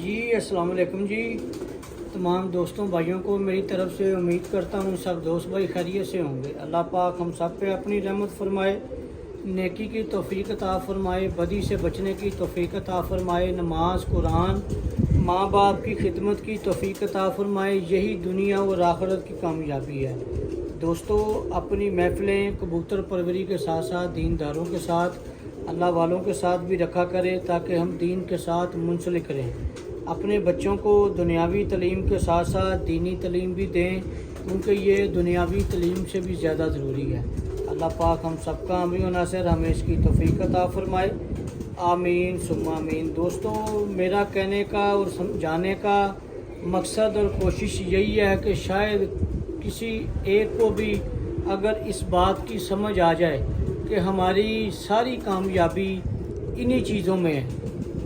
जी अस्सलाम वालेकुम जी। तमाम दोस्तों भाइयों को मेरी तरफ़ से उम्मीद करता हूँ सब दोस्त भाई खैरियत से होंगे। अल्लाह पाक हम सब पे अपनी रहमत फरमाए, नेकी की तौफीक अता फरमाए, बदी से बचने की तौफीक अता फरमाए, नमाज कुरान माँ बाप की खिदमत की तौफीक अता फरमाए। यही दुनिया और आखिरत की कामयाबी है। दोस्तों, अपनी महफ़िलें कबूतर परवरी के साथ साथ दीनदारों के साथ, अल्लाह वालों के साथ भी रखा करें ताकि हम दीन के साथ मुंसलिक रहें। अपने बच्चों को दुनियावी तलीम के साथ साथ दीनी तलीम भी दें, क्योंकि ये दुनियावी तलीम से भी ज़्यादा ज़रूरी है। अल्लाह पाक हम सबका अमीन व नासिर हमें इसकी तौफीक अता फरमाए। आमीन सुम्मा आमीन। दोस्तों, मेरा कहने का और समझाने का मकसद और कोशिश यही है कि शायद किसी एक को भी अगर इस बात की समझ आ जाए कि हमारी सारी कामयाबी इन्हीं चीज़ों में है,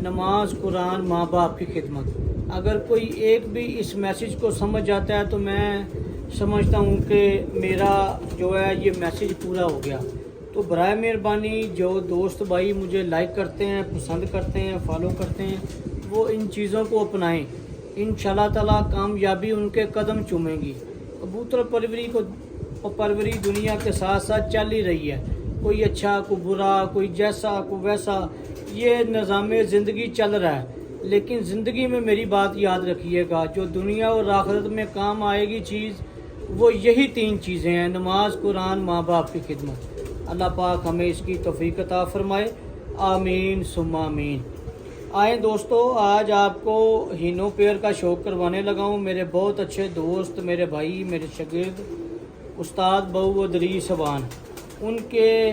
नमाज कुरान माँ बाप की खिदमत। अगर कोई एक भी इस मैसेज को समझ जाता है तो मैं समझता हूँ कि मेरा जो है ये मैसेज पूरा हो गया। तो बराए मेहरबानी जो दोस्त भाई मुझे लाइक करते हैं, पसंद करते हैं, फॉलो करते हैं, वो इन चीज़ों को अपनाएं। इंशाल्लाह ताला कामयाबी उनके कदम चूमेंगी। कबूतर परवरी दुनिया के साथ साथ चल ही रही है। कोई अच्छा कोई बुरा, कोई जैसा कोई वैसा, ये निज़ाम ज़िंदगी चल रहा है। लेकिन ज़िंदगी में मेरी बात याद रखिएगा, जो दुनिया और आखिरत में काम आएगी चीज़, वो यही तीन चीज़ें हैं, नमाज कुरान माँ बाप की खिदमत। अल्लाह पाक हमें इसकी तौफीक अता फरमाए। आमीन सुम्मा आमीन। आए दोस्तों, आज आपको हीनो पेयर का शौक़ करवाने लगा हूँ। मेरे बहुत अच्छे दोस्त, मेरे भाई, मेरे शागिर्द उस्ताद बऊ दरी सबान, उनके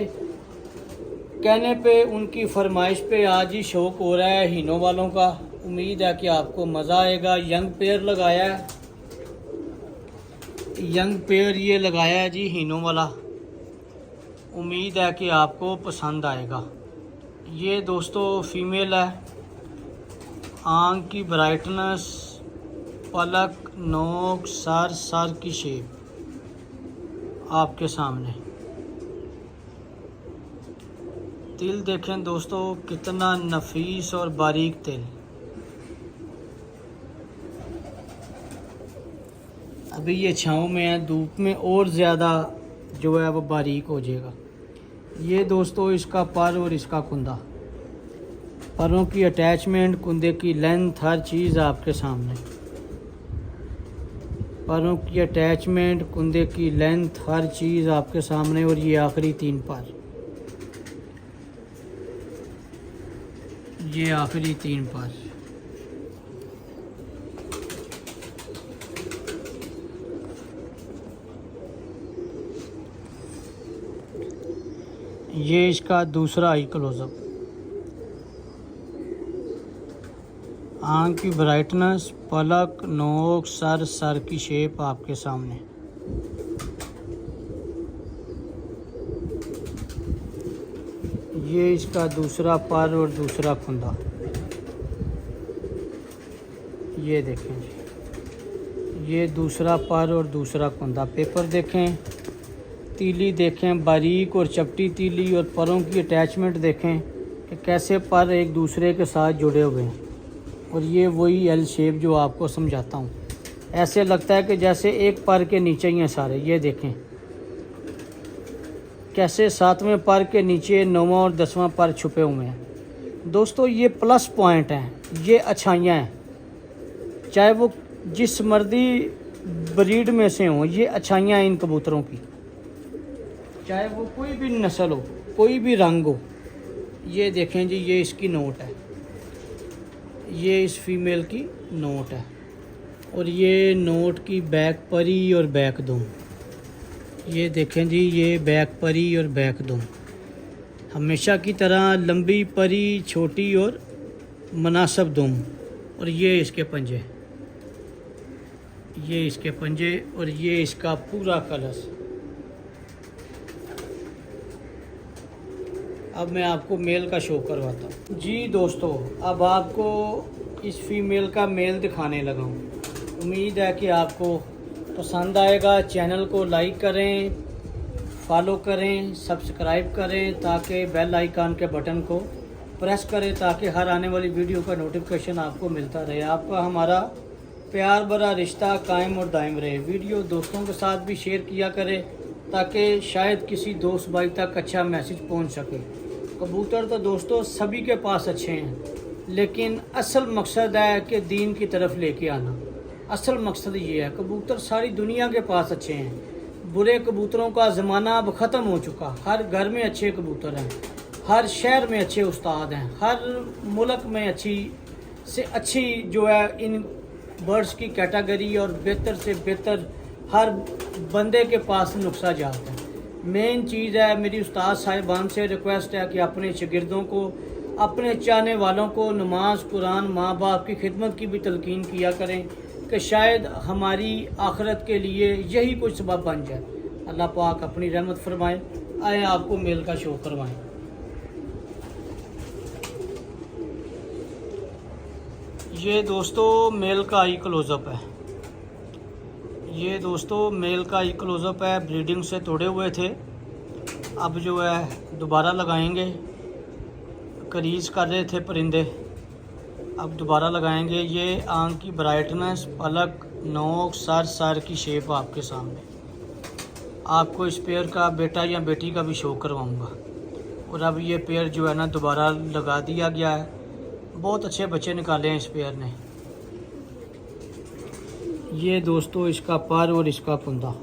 कहने पे, उनकी फरमाइश पे आज ही शौक़ हो रहा है हीनो वालों का। उम्मीद है कि आपको मज़ा आएगा। यंग पेयर लगाया है, यंग पेयर ये लगाया है जी हीनो वाला। उम्मीद है कि आपको पसंद आएगा। ये दोस्तों फीमेल है। आँख की ब्राइटनेस, पलक, नोक, सर की शेप आपके सामने। तिल देखें दोस्तों कितना नफीस और बारीक तिल। अभी ये छाँव में है, धूप में और ज़्यादा जो है वो बारीक हो जाएगा। ये दोस्तों इसका पर और इसका कुंदा, परों की अटैचमेंट, कुंदे की लेंथ, हर चीज़ आपके सामने। परों की अटैचमेंट, कुंदे की लेंथ, हर चीज़ आपके सामने। और ये आखिरी तीन पर, ये आखिरी तीन पर। ये इसका दूसरा आई क्लोजअप। आँख की ब्राइटनेस, पलक, नोक, सर की शेप आपके सामने। ये इसका दूसरा पर और दूसरा कुंदा। ये देखें जी, ये दूसरा पर और दूसरा कुंदा। पेपर देखें, तीली देखें, बारीक और चपटी तीली, और परों की अटैचमेंट देखें कि कैसे पर एक दूसरे के साथ जुड़े हुए हैं। और ये वही एल शेप जो आपको समझाता हूँ। ऐसे लगता है कि जैसे एक पर के नीचे ही हैं सारे। ये देखें कैसे 7वें पर के नीचे 9वां और 10वां पर छुपे हुए हैं। दोस्तों, ये प्लस पॉइंट हैं, ये अच्छाइयाँ हैं। चाहे वो जिस मर्दी ब्रीड में से हों, ये अच्छाइयाँ हैं इन कबूतरों की। चाहे वो कोई भी नस्ल हो, कोई भी रंग हो। ये देखें जी, ये इसकी नोट है, ये इस फीमेल की नोट है। और ये नोट की बैक परी और बैक दुम। ये देखें जी, ये बैक परी और बैक दुम। हमेशा की तरह लंबी परी, छोटी और मुनासिब दुम। और ये इसके पंजे, ये इसके पंजे, और ये इसका पूरा कलश। अब मैं आपको मेल का शो करवाता हूँ जी। दोस्तों, अब आपको इस फीमेल का मेल दिखाने लगा हूँ। उम्मीद है कि आपको पसंद आएगा। चैनल को लाइक करें, फॉलो करें, सब्सक्राइब करें, ताकि बेल आइकन के बटन को प्रेस करें ताकि हर आने वाली वीडियो का नोटिफिकेशन आपको मिलता रहे। आपका हमारा प्यार भरा रिश्ता कायम और दायम रहे। वीडियो दोस्तों के साथ भी शेयर किया करें ताकि शायद किसी दोस्त भाई तक अच्छा मैसेज पहुंच सके। कबूतर तो दोस्तों सभी के पास अच्छे हैं, लेकिन असल मकसद है कि दीन की तरफ लेके आना। असल मकसद ये है। कबूतर सारी दुनिया के पास अच्छे हैं। बुरे कबूतरों का ज़माना अब ख़त्म हो चुका। हर घर में अच्छे कबूतर हैं, हर शहर में अच्छे उस्ताद हैं, हर मुल्क में अच्छी से अच्छी जो है इन बर्ड्स की कैटेगरी और बेहतर से बेहतर हर बंदे के पास नुस्खा जात है। मेन चीज़ है, मेरी उस्ताद साहिबान से रिक्वेस्ट है कि अपने शागिर्दों को, अपने चाहने वालों को नमाज, कुरान, माँ बाप की खिदमत की भी तलकीन किया करें कि शायद हमारी आखिरत के लिए यही कुछ सबब बन जाए। अल्लाह पाक अपनी रहमत फरमाए। आए आपको मेल का शो करवाएं। ये दोस्तों मेल का आई क्लोज़अप है। ये दोस्तों मेल का आई क्लोज़अप है। ब्रीडिंग से तोड़े हुए थे, अब जो है दोबारा लगाएंगे। करीज कर रहे थे परिंदे, अब दोबारा लगाएंगे। ये आंख की ब्राइटनेस, पलक, नोक, सर की शेप आपके सामने। आपको इस पेयर का बेटा या बेटी का भी शो करवाऊंगा। और अब ये पेयर जो है ना दोबारा लगा दिया गया है। बहुत अच्छे बच्चे निकाले हैं इस पेयर ने। ये दोस्तों इसका पर और इसका कुंदा,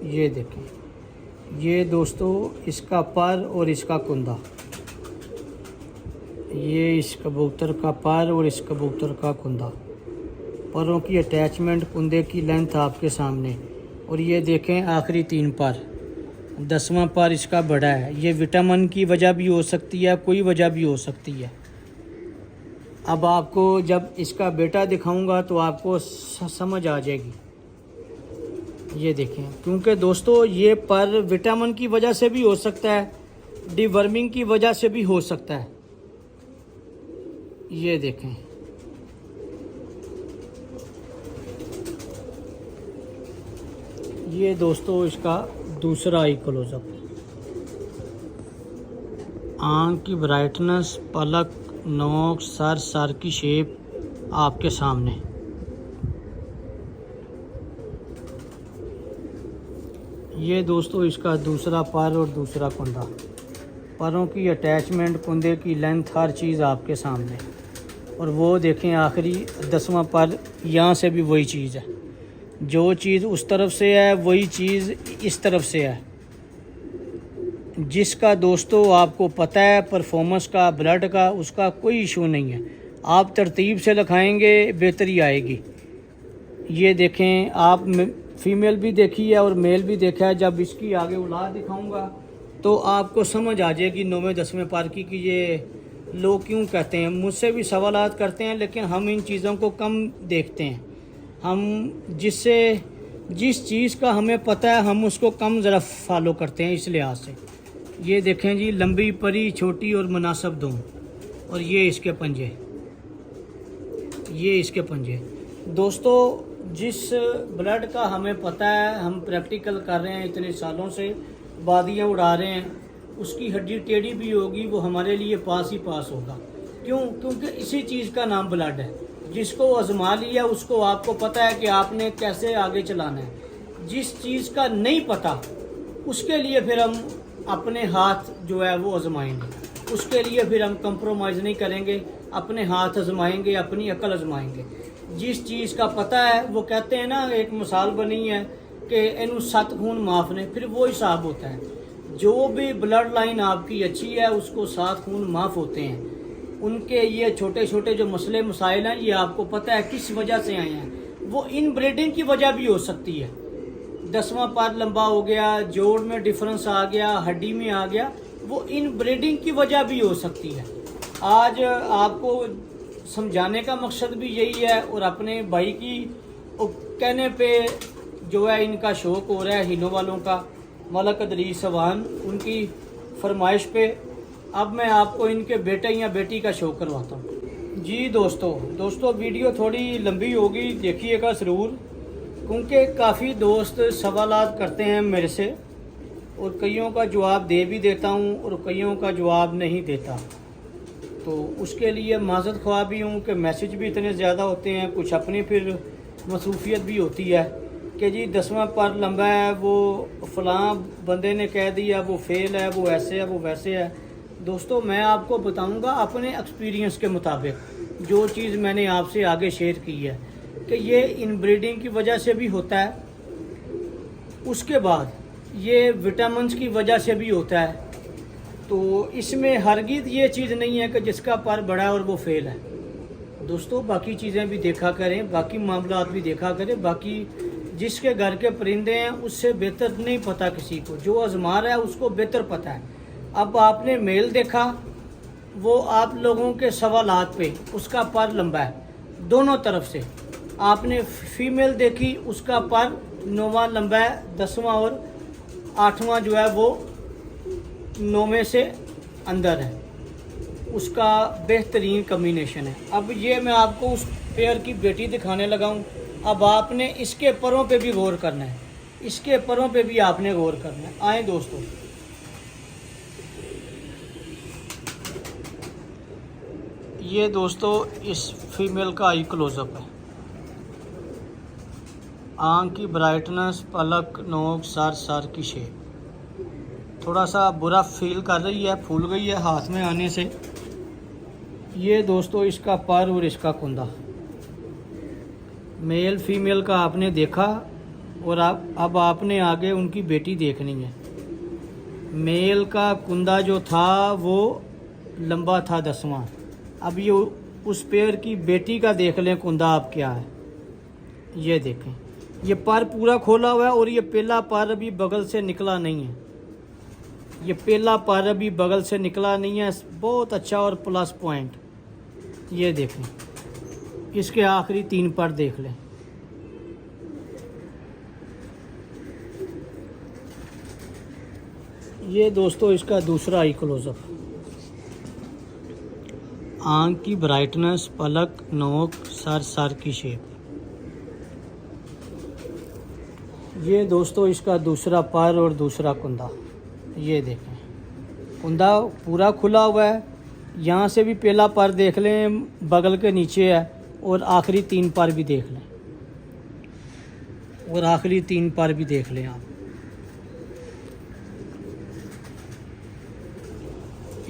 ये देखें। ये दोस्तों इसका पर और इसका कुंदा, ये इस कबूतर का पर और इस कबूतर का कुंदा। परों की अटैचमेंट, कुंदे की लेंथ आपके सामने। और ये देखें आखिरी 3 पर, 10वां पर इसका बड़ा है। ये विटामिन की वजह भी हो सकती है, कोई वजह भी हो सकती है। अब आपको जब इसका बेटा दिखाऊंगा तो आपको समझ आ जाएगी। ये देखें, क्योंकि दोस्तों ये पर विटामिन की वजह से भी हो सकता है, डिवर्मिंग की वजह से भी हो सकता है। ये देखें, ये दोस्तों इसका दूसरा आई क्लोज़अप। आँख की ब्राइटनेस, पलक, नोक, सर की शेप आपके सामने। ये दोस्तों इसका दूसरा पर और दूसरा कुंदा। परों की अटैचमेंट, कुंदे की लेंथ, हर चीज़ आपके सामने। और वो देखें आखिरी 10वां पर, यहाँ से भी वही चीज़ है। जो चीज़ उस तरफ से है वही चीज़ इस तरफ से है। जिसका दोस्तों आपको पता है परफॉर्मेंस का, ब्लड का, उसका कोई इशू नहीं है। आप तरतीब से लिखाएंगे बेहतरी आएगी। ये देखें, आप फीमेल भी देखी है और मेल भी देखा है। जब इसकी आगे औलाद दिखाऊंगा तो आपको समझ आ जाएगी 9वें 10वें पर की कि ये लोग क्यों कहते हैं। मुझसे भी सवालात करते हैं, लेकिन हम इन चीज़ों को कम देखते हैं। हम जिस चीज़ का हमें पता है हम उसको कम ज़रा फॉलो करते हैं, इस लिहाज से। ये देखें जी, लंबी, परी, छोटी और मुनासिब दूँ। और ये इसके पंजे, ये इसके पंजे। दोस्तों जिस ब्लड का हमें पता है, हम प्रैक्टिकल कर रहे हैं इतने सालों से, वादियाँ उड़ा रहे हैं, उसकी हड्डी टेढ़ी भी होगी, वो हमारे लिए पास ही पास होगा। क्यों? क्योंकि इसी चीज़ का नाम ब्लड है। जिसको आजमा लिया उसको आपको पता है कि आपने कैसे आगे चलाना है। जिस चीज़ का नहीं पता उसके लिए फिर हम अपने हाथ जो है वो आजमाएंगे। उसके लिए फिर हम कंप्रोमाइज़ नहीं करेंगे, अपने हाथ आजमाएंगे, अपनी अकल आजमाएंगे। जिस चीज़ का पता है, वो कहते हैं ना, एक मिसाल बनी है कि इनू 7 खून माफ़ ने, फिर वो हिसाब होता है। जो भी ब्लड लाइन आपकी अच्छी है उसको 7 खून माफ़ होते हैं। उनके ये छोटे छोटे जो मसले मसाइल हैं, ये आपको पता है किस वजह से आए हैं। वो इन ब्रीडिंग की वजह भी हो सकती है। 10वां पर लंबा हो गया, जोड़ में डिफरेंस आ गया, हड्डी में आ गया, वो इन ब्रीडिंग की वजह भी हो सकती है। आज आपको समझाने का मकसद भी यही है। और अपने भाई की कहने पे जो है इनका शौक़ हो रहा है, हिनो वालों का, मलक अदरीस सवान, उनकी फरमाइश पे अब मैं आपको इनके बेटे या बेटी का शो करवाता हूँ। जी दोस्तों वीडियो थोड़ी लंबी होगी, देखिएगा ज़रूर, क्योंकि काफ़ी दोस्त सवालात करते हैं मेरे से और कईयों का जवाब दे भी देता हूँ और कईयों का जवाब नहीं देता। तो उसके लिए माज़रत ख्वाह भी हूँ कि मैसेज भी इतने ज़्यादा होते हैं, कुछ अपनी फिर मसरूफियत भी होती है कि जी 10वां पर लंबा है, वो फ़लाँ बंदे ने कह दिया, वो फेल है, वो ऐसे है, वो वैसे है। दोस्तों मैं आपको बताऊंगा अपने एक्सपीरियंस के मुताबिक जो चीज़ मैंने आपसे आगे शेयर की है कि ये इनब्रीडिंग की वजह से भी होता है, उसके बाद ये विटामिन्स की वजह से भी होता है। तो इसमें हरगिज़ ये चीज़ नहीं है कि जिसका पर बड़ा है और वो फेल है। दोस्तों बाकी चीज़ें भी देखा करें, बाकी मामलात भी देखा करें। बाकी जिसके घर के परिंदे हैं उससे बेहतर नहीं पता किसी को, जो आजमा रहा है उसको बेहतर पता है। अब आपने मेल देखा, वो आप लोगों के सवालात पे उसका पर लंबा है दोनों तरफ से। आपने फीमेल देखी, उसका पर 9वां लंबा है, 10वां और 8वां जो है वो 9वें से अंदर है, उसका बेहतरीन कम्बिनेशन है। अब ये मैं आपको उस पेयर की बेटी दिखाने लगा हूँ। अब आपने इसके परों पे भी गौर करना है, इसके परों पे भी आपने गौर करना है। आए दोस्तों, ये दोस्तों इस फीमेल का आई क्लोजअप है। आँख की ब्राइटनेस, पलक, नोक, सर की शेप थोड़ा सा बुरा फील कर रही है, फूल गई है हाथ में आने से। ये दोस्तों इसका पर और इसका कुंदा, मेल फीमेल का आपने देखा और अब आपने आगे उनकी बेटी देखनी है। मेल का कुंदा जो था वो लंबा था 10वां। अब ये उस पेयर की बेटी का देख लें कुंदा आप क्या है। ये देखें, ये पर पूरा खोला हुआ है और ये पहला पर अभी बगल से निकला नहीं है। ये पहला पर अभी बगल से निकला नहीं है, बहुत अच्छा और प्लस पॉइंट। ये देखें, इसके आखिरी 3 पर देख लें। ये दोस्तों इसका दूसरा आई क्लोजअप। आँख की ब्राइटनेस, पलक, नोक, सर की शेप। ये दोस्तों इसका दूसरा पर और दूसरा कुंदा। ये देखें, कुंदा पूरा खुला हुआ है, यहाँ से भी पहला पर देख लें, बगल के नीचे है, और आखिरी 3 पर भी देख लें, और आखिरी 3 पर भी देख लें आप।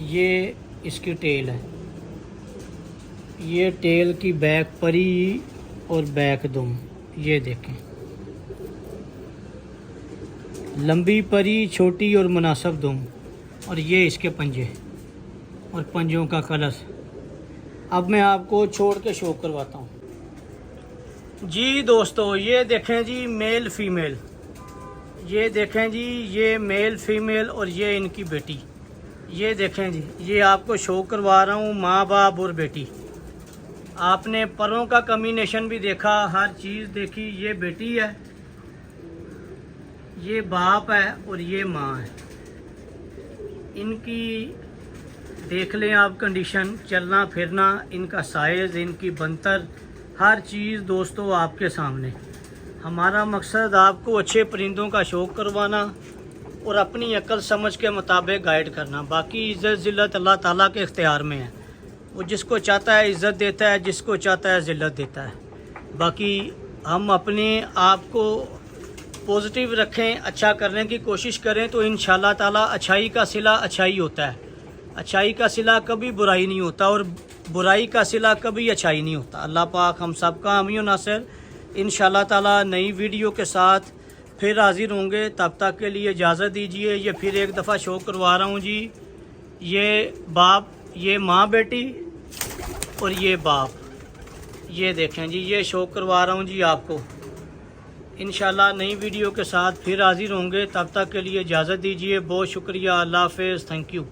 ये इसकी टेल है, ये टेल की बैक परी और बैक दुम। ये देखें, लंबी परी, छोटी और मुनासिब दुम, और ये इसके पंजे और पंजों का कलश। अब मैं आपको छोड़ के शो करवाता हूँ। जी दोस्तों ये देखें जी मेल फीमेल, ये देखें जी ये मेल फीमेल और ये इनकी बेटी। ये देखें जी, ये आपको शो करवा रहा हूँ, माँ बाप और बेटी। आपने परों का कम्बिनेशन भी देखा, हर चीज़ देखी। ये बेटी है, ये बाप है और ये माँ है। इनकी देख लें आप कंडीशन, चलना फिरना, इनका साइज़, इनकी बनतर, हर चीज़ दोस्तों आपके सामने। हमारा मकसद आपको अच्छे परिंदों का शौक़ करवाना और अपनी अक्ल समझ के मुताबिक गाइड करना। बाकी इज़्ज़त ज़िल्लत अल्लाह ताला के इख्तियार में है। वो जिसको चाहता है इज़्ज़त देता है, जिसको चाहता है ज़िल्लत देता है। बाकी हम अपने आप को पॉजिटिव रखें, अच्छा करने की कोशिश करें तो इंशाल्लाह ताला अच्छाई का सिला अच्छाई होता है। अच्छाई का सिला कभी बुराई नहीं होता और बुराई का सिला कभी अच्छाई नहीं होता। अल्लाह पाक हम सब का हामी नासिर। इंशाल्लाह ताला नई वीडियो के साथ फिर हाजिर होंगे, तब तक के लिए इजाज़त दीजिए। ये फिर एक दफ़ा शो करवा रहा हूँ जी, ये बाप, ये माँ बेटी और ये बाप। ये देखें जी, ये शो करवा रहा हूँ जी आपको। इंशाल्लाह नई वीडियो के साथ फिर हाजिर होंगे, तब तक के लिए इजाज़त दीजिए। बहुत शुक्रिया, अल्लाह हाफ़िज़, थैंक यू।